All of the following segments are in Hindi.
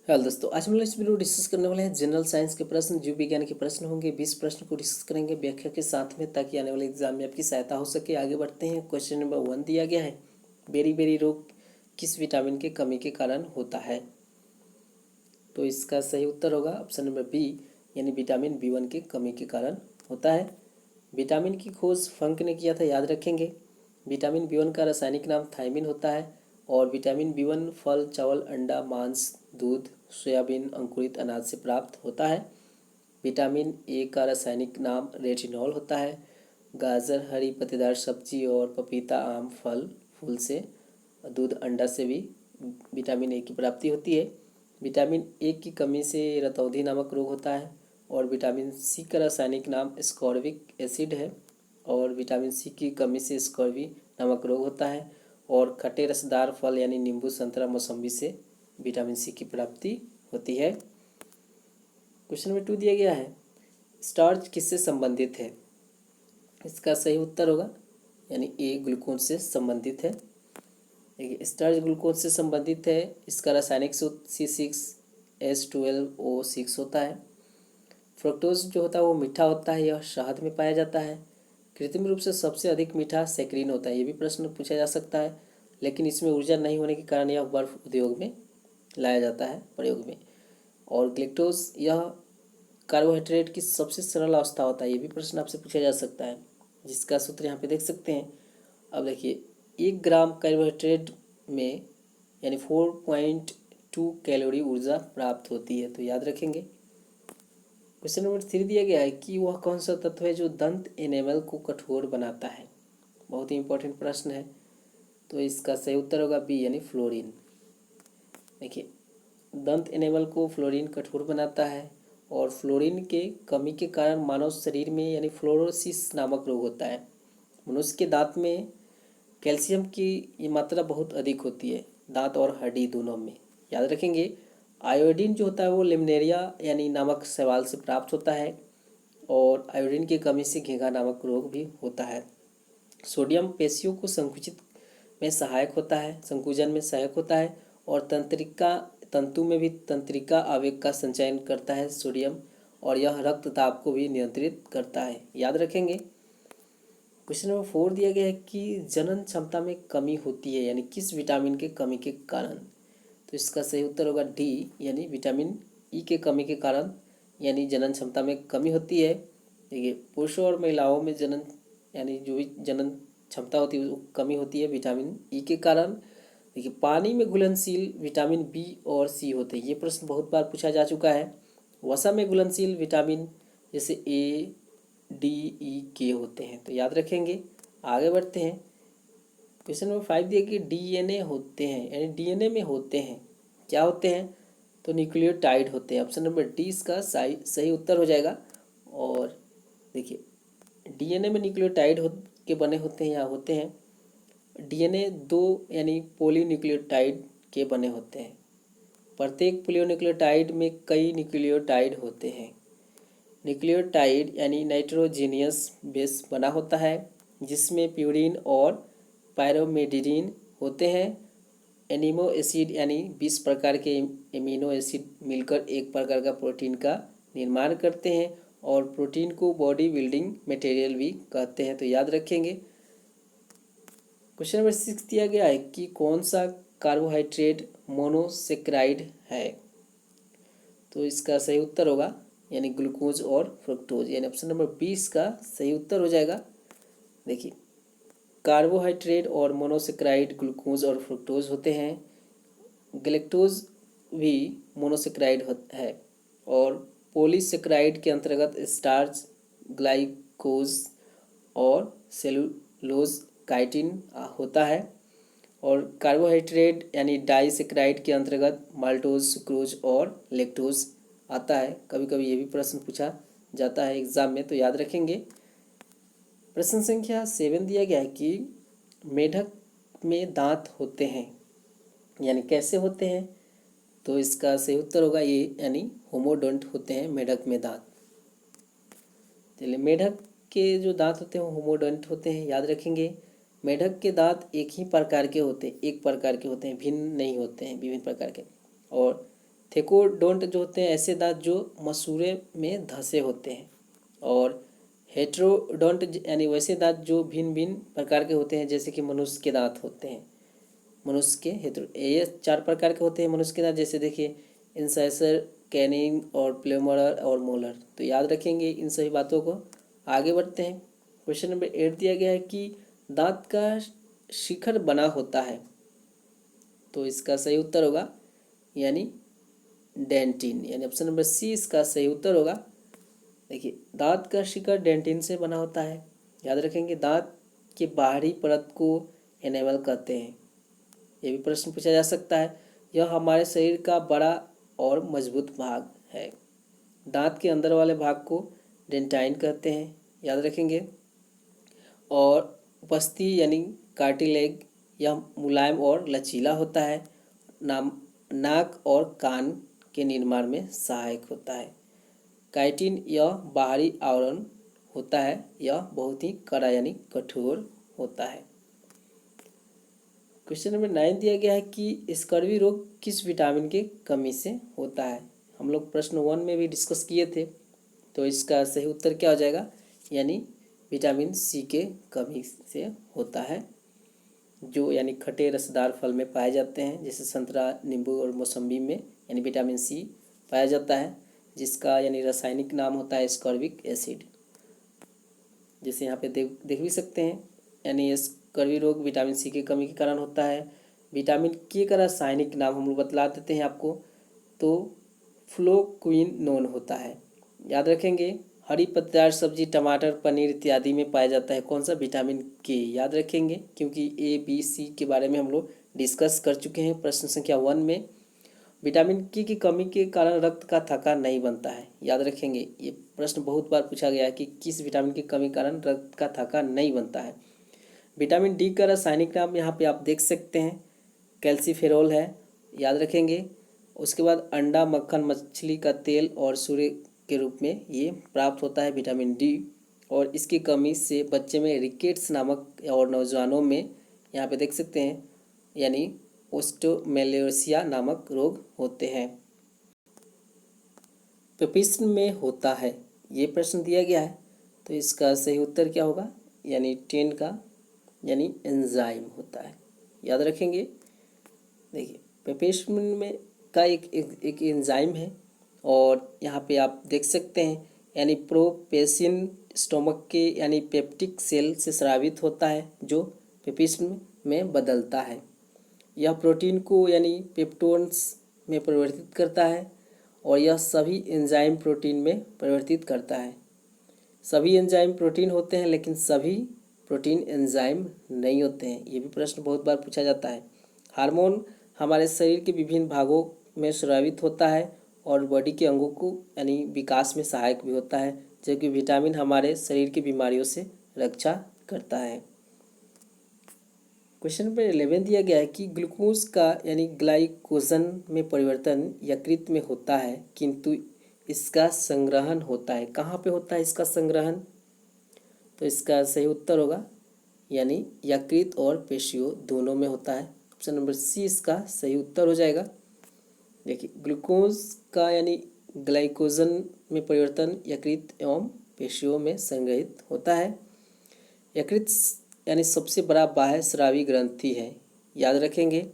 हेलो दोस्तों, आज हम लोग इस वीडियो डिस्कस करने वाले हैं जनरल साइंस के प्रश्न, जीव विज्ञान के प्रश्न होंगे। 20 प्रश्न को डिस्कस करेंगे व्याख्या के साथ में, ताकि आने वाले एग्जाम में आपकी सहायता हो सके। आगे बढ़ते हैं। क्वेश्चन नंबर 1 दिया गया है, बेरी बेरी रोग किस विटामिन के कमी के कारण होता है? तो इसका सही उत्तर होगा ऑप्शन नंबर बी, यानी विटामिन B1 के कमी के कारण होता है। विटामिन की खोज फंक ने किया था, याद रखेंगे। विटामिन B1 का रासायनिक नाम थायमिन होता है। और विटामिन B1 फल, चावल, अंडा, मांस, दूध, सोयाबीन, अंकुरित अनाज से प्राप्त होता है। विटामिन ए का रासायनिक नाम रेटिनॉल होता है। गाजर, हरी पत्तेदार सब्जी और पपीता, आम, फल, फूल से, दूध, अंडा से भी विटामिन ए की प्राप्ति होती है। विटामिन ए की कमी से रतौंधी नामक रोग होता है। और विटामिन सी का रासायनिक नाम स्कॉर्बिक एसिड है। और विटामिन सी की कमी से स्कॉर्बी नामक रोग होता है। और खट्टे रसदार फल यानी नींबू, संतरा, मौसम्बी से विटामिन सी की प्राप्ति होती है। क्वेश्चन नंबर 2 दिया गया है, स्टार्च किससे संबंधित है? इसका सही उत्तर होगा यानी ए, ग्लूकोज से संबंधित है। देखिए, स्टार्च ग्लूकोज से संबंधित है। इसका रासायनिक सूत्र C6H12O6 होता है। फ्रक्टोज जो होता है वो मीठा होता है, यह शहद में पाया जाता है। कृत्रिम रूप से सबसे अधिक मीठा सैकरीन होता है, ये भी प्रश्न पूछा जा सकता है, लेकिन इसमें ऊर्जा नहीं होने के कारण यह बर्फ उद्योग में लाया जाता है, प्रयोग में। और ग्लैक्टोज यह कार्बोहाइड्रेट की सबसे सरल अवस्था होता है, ये भी प्रश्न आपसे पूछा जा सकता है, जिसका सूत्र यहाँ पे देख सकते हैं। अब देखिए, 1 ग्राम कार्बोहाइड्रेट में यानी 4.2 कैलोरी ऊर्जा प्राप्त होती है, तो याद रखेंगे। क्वेश्चन नंबर 3 दिया गया है कि वह कौन सा तत्व है जो दंत एनेमल को कठोर बनाता है? बहुत ही इंपॉर्टेंट प्रश्न है। तो इसका सही उत्तर होगा बी, यानी फ्लोरीन। देखिए, दंत एनेमल को फ्लोरीन कठोर बनाता है। और फ्लोरीन के कमी के कारण मानव शरीर में यानी फ्लोरोसिस नामक रोग होता है। मनुष्य के दांत में कैल्शियम की ये मात्रा बहुत अधिक होती है, दांत और हड्डी दोनों में, याद रखेंगे। आयोडीन जो होता है वो लिमनेरिया यानी नामक शैवाल से प्राप्त होता है। और आयोडीन की कमी से घेंघा नामक रोग भी होता है। सोडियम पेशियों को संकुचित में सहायक होता है, संकुचन में सहायक होता है। और तंत्रिका तंतु में भी तंत्रिका आवेग का संचयन करता है सोडियम। और यह रक्तदाब को भी नियंत्रित करता है, याद रखेंगे। क्वेश्चन नंबर 4 दिया गया है कि जनन क्षमता में कमी होती है यानी किस विटामिन के कमी के कारण? तो इसका सही उत्तर होगा डी, यानी विटामिन ई के कमी के कारण यानी जनन क्षमता में कमी होती है। देखिए, पुरुषों और महिलाओं में जनन यानी जो भी जनन क्षमता होती है वो कमी होती है विटामिन ई के कारण। देखिए, पानी में घुलनशील विटामिन बी और सी होते हैं, ये प्रश्न बहुत बार पूछा जा चुका है। वसा में घुलनशील विटामिन जैसे ए, डी, ई, के होते हैं, तो याद रखेंगे। आगे बढ़ते हैं। क्वेश्चन नंबर 5 दिया कि डीएनए होते हैं यानी डीएनए में होते हैं, क्या होते हैं? तो न्यूक्लियोटाइड होते हैं। ऑप्शन नंबर डी इसका सही उत्तर हो जाएगा। और देखिए, डीएनए में न्यूक्लियोटाइड के बने होते हैं या होते हैं। डीएनए 2 यानी पॉलीन्यूक्लियोटाइड के बने होते हैं। प्रत्येक पॉलीन्यूक्लियोटाइड में कई न्यूक्लियोटाइड होते हैं। न्यूक्लियोटाइड यानी नाइट्रोजीनियस बेस बना होता है, जिसमें प्यूरिन और पायरोमेडिनिन होते हैं। एनिमो एसिड यानी 20 प्रकार के एमिनो एसिड मिलकर एक प्रकार का प्रोटीन का निर्माण करते हैं। और प्रोटीन को बॉडी बिल्डिंग मटेरियल भी कहते हैं, तो याद रखेंगे। क्वेश्चन नंबर 6 दिया गया है कि कौन सा कार्बोहाइड्रेट मोनोसेक्राइड है? तो इसका सही उत्तर होगा यानी ग्लूकोज और फ्रक्टोज, यानी ऑप्शन नंबर 20 का सही उत्तर हो जाएगा। देखिए, कार्बोहाइड्रेट और मोनोसेक्राइड ग्लूकोज और फ्रक्टोज होते हैं। गैलेक्टोज भी मोनोसेक्राइड है। और पॉलीसेक्राइड के अंतर्गत स्टार्च, ग्लाइकोज और सेलुलोज, काइटिन होता है। और कार्बोहाइड्रेट यानी डाइसेक्राइड के अंतर्गत माल्टोज, सुक्रोज और लेक्टोज आता है। कभी कभी ये भी प्रश्न पूछा जाता है एग्जाम में, तो याद रखेंगे। प्रश्न संख्या 7 दिया गया है कि मेढक में दांत होते हैं यानी कैसे होते हैं? तो इसका सही उत्तर होगा ये, यानी होमोडोंट होते हैं मेढक में दांत। चलिए, मेढक के जो दांत होते हैं होमोडोंट होते हैं, याद रखेंगे। मेढक के दांत एक ही प्रकार के होते हैं, एक प्रकार के होते हैं, भिन्न नहीं होते हैं, विभिन्न प्रकार के। और थेकोडोंट जो होते हैं ऐसे दांत जो मसूड़े में धंसे होते हैं, और हेट्रोडोंट यानी वैसे दांत जो भिन्न भिन्न प्रकार के होते हैं, जैसे कि मनुष्य के दांत होते हैं। मनुष्य के हेट्रो ये 4 प्रकार के होते हैं मनुष्य के दांत, जैसे देखिए इंसाइसर, कैनिन और प्लेमोलर और मोलर। तो याद रखेंगे इन सभी बातों को। आगे बढ़ते हैं। क्वेश्चन नंबर 8 दिया गया है कि दांत का शिखर बना होता है, तो इसका सही उत्तर होगा यानी डेंटिन, यानी ऑप्शन नंबर सी इसका सही उत्तर होगा। देखिए दांत का शिखर डेंटिन से बना होता है। याद रखेंगे दांत के बाहरी परत को एनेमल कहते हैं। ये भी प्रश्न पूछा जा सकता है। यह हमारे शरीर का बड़ा और मजबूत भाग है। दांत के अंदर वाले भाग को डेंटाइन कहते हैं, याद रखेंगे। और उपस्थि यानी कार्टिलेग, यह मुलायम और लचीला होता है। नाक और कान के निर्माण में सहायक होता है। काइटिन यह बाहरी आवरण होता है, यह बहुत ही कड़ा यानी कठोर होता है। क्वेश्चन नंबर 9 दिया गया है कि स्कर्वी रोग किस विटामिन के कमी से होता है। हम लोग प्रश्न 1 में भी डिस्कस किए थे, तो इसका सही उत्तर क्या हो जाएगा, यानी विटामिन सी के कमी से होता है, जो यानी खट्टे रसदार फल में पाए जाते हैं, जैसे संतरा, नींबू और मौसम्बी में यानी विटामिन सी पाया जाता है, जिसका यानी रासायनिक नाम होता है स्कॉर्बिक एसिड। जैसे यहाँ पे देख भी सकते हैं, यानी स्कर्वी रोग विटामिन सी की कमी के कारण होता है। विटामिन के का रासायनिक नाम हम लोग बतला देते हैं आपको, तो फ्लोक्विनोन होता है। याद रखेंगे हरी पत्तेदार सब्जी, टमाटर, पनीर इत्यादि में पाया जाता है कौन सा, विटामिन के। याद रखेंगे क्योंकि ए बी सी के बारे में हम लोग डिस्कस कर चुके हैं प्रश्न संख्या 1 में। विटामिन के की कमी के कारण रक्त का थक्का नहीं बनता है। याद रखेंगे ये प्रश्न बहुत बार पूछा गया है कि किस विटामिन की कमी के कारण रक्त का थक्का नहीं बनता है। विटामिन डी का रासायनिक नाम यहाँ पे आप देख सकते हैं, कैल्सीफेरोल है। याद रखेंगे। उसके बाद अंडा, मक्खन, मछली का तेल और सूर्य के रूप में ये प्राप्त होता है विटामिन डी, और इसकी कमी से बच्चे में रिकेट्स नामक और नौजवानों में यहाँ पे देख सकते हैं यानी ओस्टोमेलेसिया नामक रोग होते हैं। पेपिस्म में होता है, ये प्रश्न दिया गया है, तो इसका सही उत्तर क्या होगा, यानी 10 का यानी एंजाइम होता है। याद रखेंगे। देखिए पेपिस्म में का एक एंजाइम है, और यहाँ पे आप देख सकते हैं यानी प्रोपेसिन स्टोमक के यानी पेप्टिक सेल से स्रावित होता है, जो पेपिस्म में बदलता है। यह प्रोटीन को यानी पेप्टोन्स में परिवर्तित करता है, और यह सभी एंजाइम प्रोटीन में परिवर्तित करता है। सभी एंजाइम प्रोटीन होते हैं, लेकिन सभी प्रोटीन एंजाइम नहीं होते हैं। ये भी प्रश्न बहुत बार पूछा जाता है। हार्मोन हमारे शरीर के विभिन्न भागों में स्रावित होता है, और बॉडी के अंगों को यानी विकास में सहायक भी होता है, जबकि विटामिन हमारे शरीर की बीमारियों से रक्षा करता है। क्वेश्चन नंबर 11 दिया गया है कि ग्लूकोज का यानी ग्लाइकोजन में परिवर्तन यकृत में होता है, किंतु इसका संग्रहण होता है कहाँ पे होता है इसका संग्रहण, तो इसका सही उत्तर होगा यानी यकृत और पेशियों दोनों में होता है। ऑप्शन नंबर सी इसका सही उत्तर हो जाएगा। देखिए ग्लूकोज का यानी ग्लाइकोजन में परिवर्तन यकृत एवं पेशियों में संग्रहित होता है। यकृत यानी सबसे बड़ा बाह्य स्रावी ग्रंथि है, याद रखेंगे।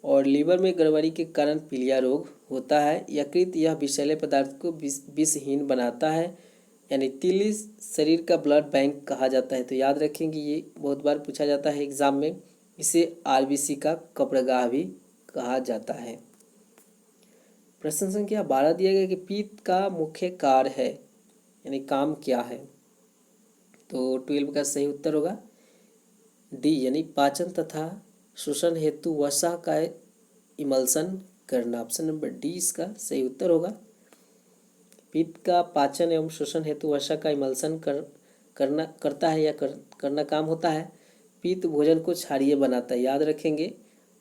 और लीवर में गड़बड़ी के कारण पीलिया रोग होता है। यकृत यह विषैले पदार्थ को विषहीन बनाता है, यानी तिल शरीर का ब्लड बैंक कहा जाता है। तो याद रखेंगे ये बहुत बार पूछा जाता है एग्जाम में, इसे आरबीसी का कब्रगाह भी कहा जाता है। प्रश्न संख्या 12 दिया गया कि पित्त का मुख्य कार्य है यानी काम क्या है, तो 12 का सही उत्तर होगा डी यानी पाचन तथा शोषण हेतु वसा का इमल्सन करना। ऑप्शन नंबर डी इसका सही उत्तर होगा। पित्त का पाचन एवं शोषण हेतु वसा का इमल्सन करता है या करना काम होता है। पित्त भोजन को क्षारीय बनाता है, याद रखेंगे।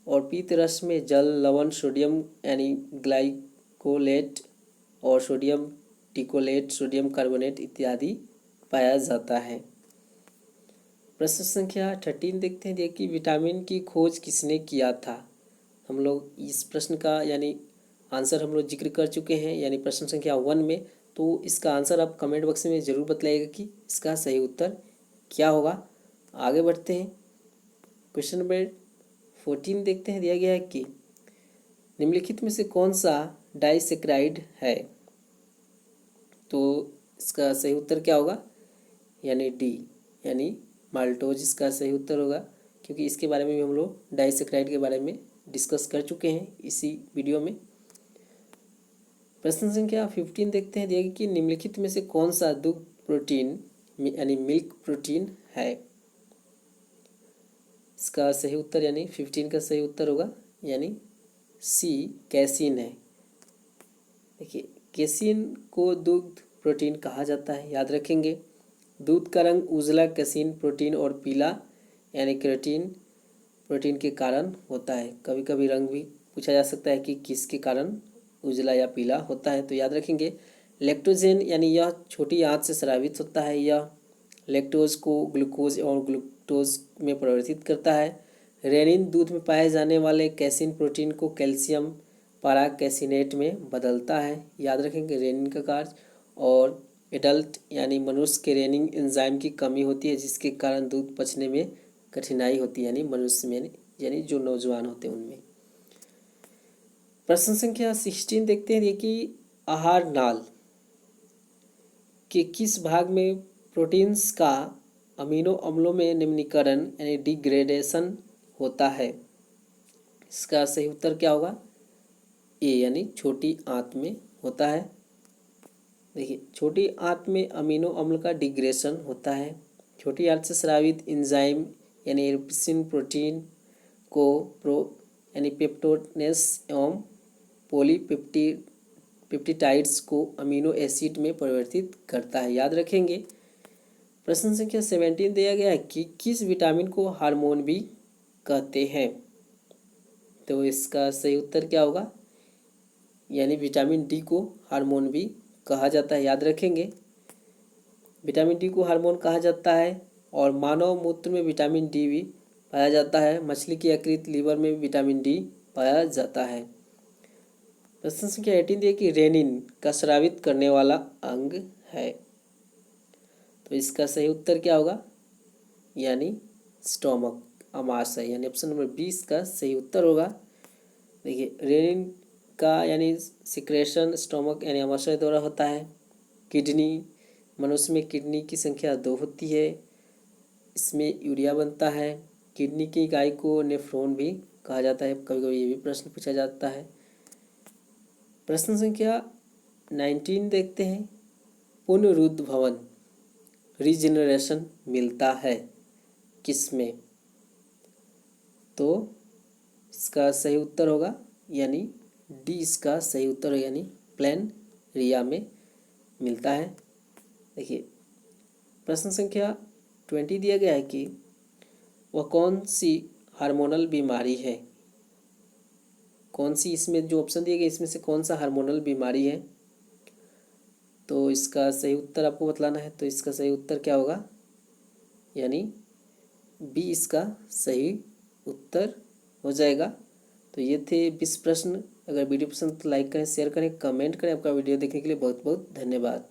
और पित्त रस में जल, लवण, सोडियम यानी ग्लाइकोलेट और सोडियम टिकोलेट, सोडियम कार्बोनेट इत्यादि पाया जाता है। प्रश्न संख्या 13 देखते हैं। देखिए विटामिन की खोज किसने किया था। हम लोग इस प्रश्न का यानी आंसर हम लोग जिक्र कर चुके हैं, यानी प्रश्न संख्या 1 में। तो इसका आंसर आप कमेंट बॉक्स में ज़रूर बताइएगा कि इसका सही उत्तर क्या होगा। आगे बढ़ते हैं, क्वेश्चन नंबर 14 देखते हैं। दिया गया है कि निम्नलिखित में से कौन सा डाइसेक्राइड है। तो इसका सही उत्तर क्या होगा, यानी डी, यानी माल्टोज इसका सही उत्तर होगा, क्योंकि इसके बारे में भी हम लोग डाइसेक्राइड के बारे में डिस्कस कर चुके हैं इसी वीडियो में। प्रश्न संख्या 15 देखते हैं। दिया गया कि निम्नलिखित में से कौन सा दुग्ध प्रोटीन यानी मिल्क प्रोटीन है। इसका सही उत्तर यानी 15 का सही उत्तर होगा, यानी सी, कैसीन है। देखिए, कैसीन को दुग्ध प्रोटीन कहा जाता है, याद रखेंगे। दूध का रंग उजला कैसीन प्रोटीन और पीला यानी केराटिन प्रोटीन के कारण होता है। कभी कभी रंग भी पूछा जा सकता है कि किसके कारण उजला या पीला होता है, तो याद रखेंगे लैक्टोजेन, यानी यह छोटी आंत से स्रावित होता है। यह लैक्टोज को ग्लूकोज और ग्लूकोज में परिवर्तित करता है। रेनिन दूध में पाए जाने वाले कैसीन प्रोटीन को कैल्शियम पैराकैसिनेट में बदलता है, याद रखेंगे रेनिन का कार्य। और एडल्ट यानी मनुष्य के रेनिन एंजाइम की कमी होती है, जिसके कारण दूध पचने में कठिनाई होती है, यानी मनुष्य में, यानी जो नौजवान होते हैं उनमें। प्रश्न संख्या 16 देखते हैं कि आहार नाल के किस भाग में प्रोटीन्स का अमीनो अम्लों में निम्नीकरण यानी डिग्रेडेशन होता है। इसका सही उत्तर क्या होगा, ए, यानी छोटी आंत में होता है। देखिए, छोटी आंत में अमीनो अम्ल का डिग्रेडेशन होता है। छोटी आंत से स्रावित एंजाइम यानी एरिप्सिन प्रोटीन को यानी पेप्टोनेस एवं पॉलीपेप्टाइड्स को अमीनो एसिड में परिवर्तित करता है, याद रखेंगे। प्रश्न संख्या 17 दिया गया है कि किस विटामिन को हार्मोन भी कहते हैं। तो इसका सही उत्तर क्या होगा, यानी विटामिन डी को हार्मोन भी कहा जाता है, याद रखेंगे। विटामिन डी को हार्मोन कहा जाता है। और मानव मूत्र में विटामिन डी भी पाया जाता है। मछली की यकृत, लीवर में विटामिन डी पाया जाता है। प्रश्न संख्या 18 दिए कि रेनिन का स्रावित करने वाला अंग है। तो इसका सही उत्तर क्या होगा, यानी स्टोमक, आमाशय, यानी ऑप्शन नंबर 20 का सही उत्तर होगा। देखिए, रेनिन का यानी सिक्रेशन स्टोमक यानी आमाशय द्वारा होता है। किडनी, मनुष्य में किडनी की संख्या 2 होती है, इसमें यूरिया बनता है। किडनी की इकाई को नेफ्रॉन भी कहा जाता है, कभी कभी ये भी प्रश्न पूछा जाता है। प्रश्न संख्या 19 देखते हैं। पुनरुद्भवन रीजनरेशन मिलता है किसमें। तो इसका सही उत्तर होगा, यानी डी इसका सही उत्तर है, यानी प्लेनेरिया में मिलता है। देखिए, प्रश्न संख्या 20 दिया गया है कि वह कौन सी हार्मोनल बीमारी है। कौन सी, इसमें जो ऑप्शन दिए गए इसमें से कौन सा हार्मोनल बीमारी है। तो इसका सही उत्तर आपको बतलाना है। तो इसका सही उत्तर क्या होगा, यानी बी इसका सही उत्तर हो जाएगा। तो ये थे 20 प्रश्न। अगर वीडियो पसंद तो लाइक करें, शेयर करें, कमेंट करें। आपका वीडियो देखने के लिए बहुत बहुत धन्यवाद।